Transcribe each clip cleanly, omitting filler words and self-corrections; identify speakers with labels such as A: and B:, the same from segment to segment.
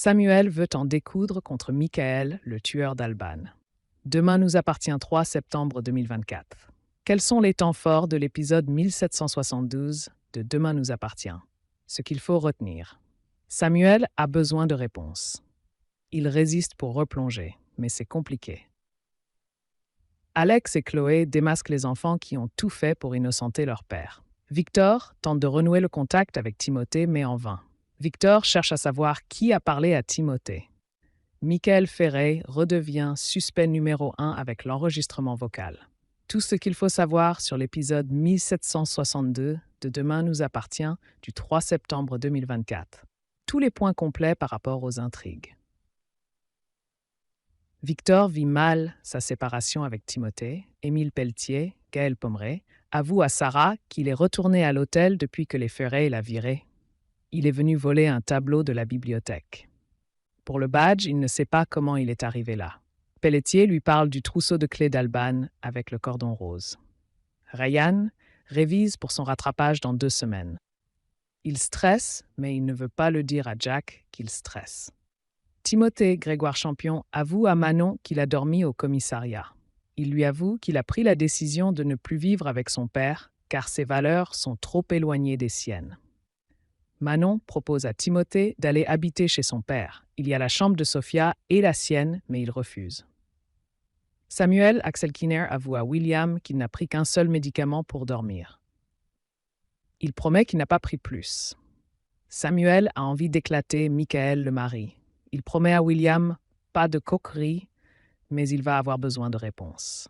A: Samuel veut en découdre contre Michael, le tueur d'Alban. Demain nous appartient 3 septembre 2024. Quels sont les temps forts de l'épisode 1772 de Demain nous appartient? Ce qu'il faut retenir. Samuel a besoin de réponses. Il résiste pour replonger, mais c'est compliqué. Alex et Chloé démasquent les enfants qui ont tout fait pour innocenter leur père. Victor tente de renouer le contact avec Timothée, mais en vain. Victor cherche à savoir qui a parlé à Timothée. Michael Ferré redevient suspect numéro 1 avec l'enregistrement vocal. Tout ce qu'il faut savoir sur l'épisode 1762 de Demain nous appartient du 3 septembre 2024. Tous les points complets par rapport aux intrigues. Victor vit mal sa séparation avec Timothée. Émile Pelletier, Gaël Pommeret, avoue à Sarah qu'il est retourné à l'hôtel depuis que les Ferré l'a viré. Il est venu voler un tableau de la bibliothèque. Pour le badge, il ne sait pas comment il est arrivé là. Pelletier lui parle du trousseau de clés d'Alban avec le cordon rose. Ryan révise pour son rattrapage dans 2 semaines. Il stresse, mais il ne veut pas le dire à Jack qu'il stresse. Timothée Grégoire Champion avoue à Manon qu'il a dormi au commissariat. Il lui avoue qu'il a pris la décision de ne plus vivre avec son père car ses valeurs sont trop éloignées des siennes. Manon propose à Timothée d'aller habiter chez son père. Il y a la chambre de Sophia et la sienne, mais il refuse. Samuel Axelkiner avoue à William qu'il n'a pris qu'un seul médicament pour dormir. Il promet qu'il n'a pas pris plus. Samuel a envie d'éclater Michael le mari. Il promet à William pas de coquerie, mais il va avoir besoin de réponses.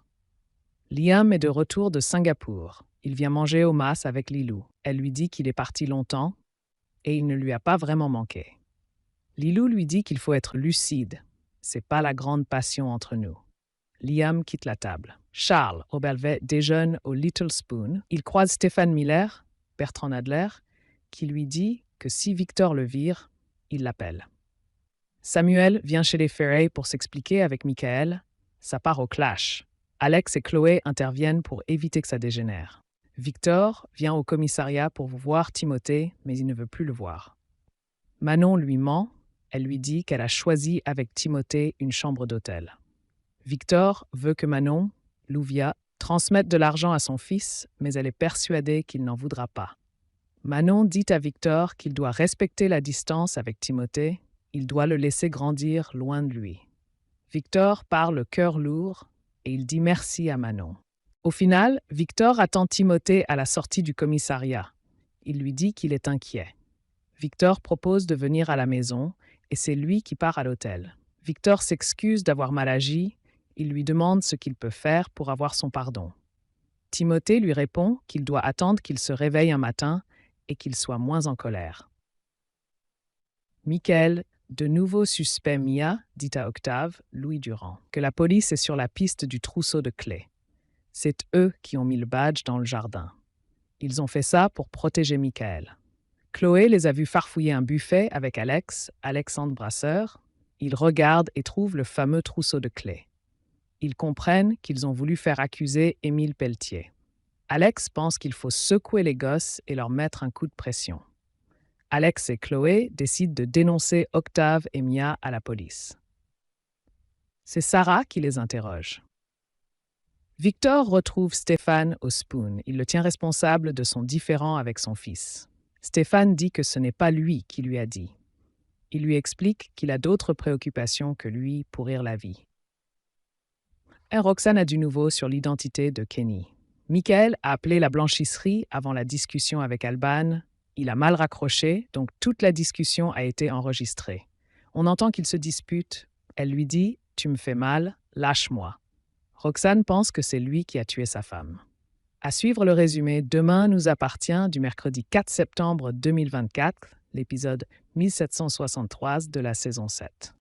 A: Liam est de retour de Singapour. Il vient manger au mas avec Lilou. Elle lui dit qu'il est parti longtemps et il ne lui a pas vraiment manqué. Lilou lui dit qu'il faut être lucide. C'est pas la grande passion entre nous. Liam quitte la table. Charles Obervet déjeune au Little Spoon. Il croise Stéphane Miller, Bertrand Adler, qui lui dit que si Victor le vire, il l'appelle. Samuel vient chez les Ferré pour s'expliquer avec Michael. Ça part au clash. Alex et Chloé interviennent pour éviter que ça dégénère. Victor vient au commissariat pour voir Timothée, mais il ne veut plus le voir. Manon lui ment. Elle lui dit qu'elle a choisi avec Timothée une chambre d'hôtel. Victor veut que Manon, Louvia, transmette de l'argent à son fils, mais elle est persuadée qu'il n'en voudra pas. Manon dit à Victor qu'il doit respecter la distance avec Timothée. Il doit le laisser grandir loin de lui. Victor parle le cœur lourd et il dit merci à Manon. Au final, Victor attend Timothée à la sortie du commissariat. Il lui dit qu'il est inquiet. Victor propose de venir à la maison et c'est lui qui part à l'hôtel. Victor s'excuse d'avoir mal agi. Il lui demande ce qu'il peut faire pour avoir son pardon. Timothée lui répond qu'il doit attendre qu'il se réveille un matin et qu'il soit moins en colère. Michael, de nouveau suspect Mia, dit à Octave, Louis Durand, que la police est sur la piste du trousseau de clés. C'est eux qui ont mis le badge dans le jardin. Ils ont fait ça pour protéger Michael. Chloé les a vus farfouiller un buffet avec Alexandre Brasseur. Ils regardent et trouvent le fameux trousseau de clés. Ils comprennent qu'ils ont voulu faire accuser Émile Pelletier. Alex pense qu'il faut secouer les gosses et leur mettre un coup de pression. Alex et Chloé décident de dénoncer Octave et Mia à la police. C'est Sarah qui les interroge. Victor retrouve Stéphane au Spoon. Il le tient responsable de son différend avec son fils. Stéphane dit que ce n'est pas lui qui lui a dit. Il lui explique qu'il a d'autres préoccupations que lui pourrir la vie. Et Roxane a du nouveau sur l'identité de Kenny. Michael a appelé la blanchisserie avant la discussion avec Alban. Il a mal raccroché, donc toute la discussion a été enregistrée. On entend qu'ils se disputent. Elle lui dit « Tu me fais mal, lâche-moi ». Roxane pense que c'est lui qui a tué sa femme. À suivre le résumé Demain nous appartient du mercredi 4 septembre 2024, l'épisode 1763 de la saison 7.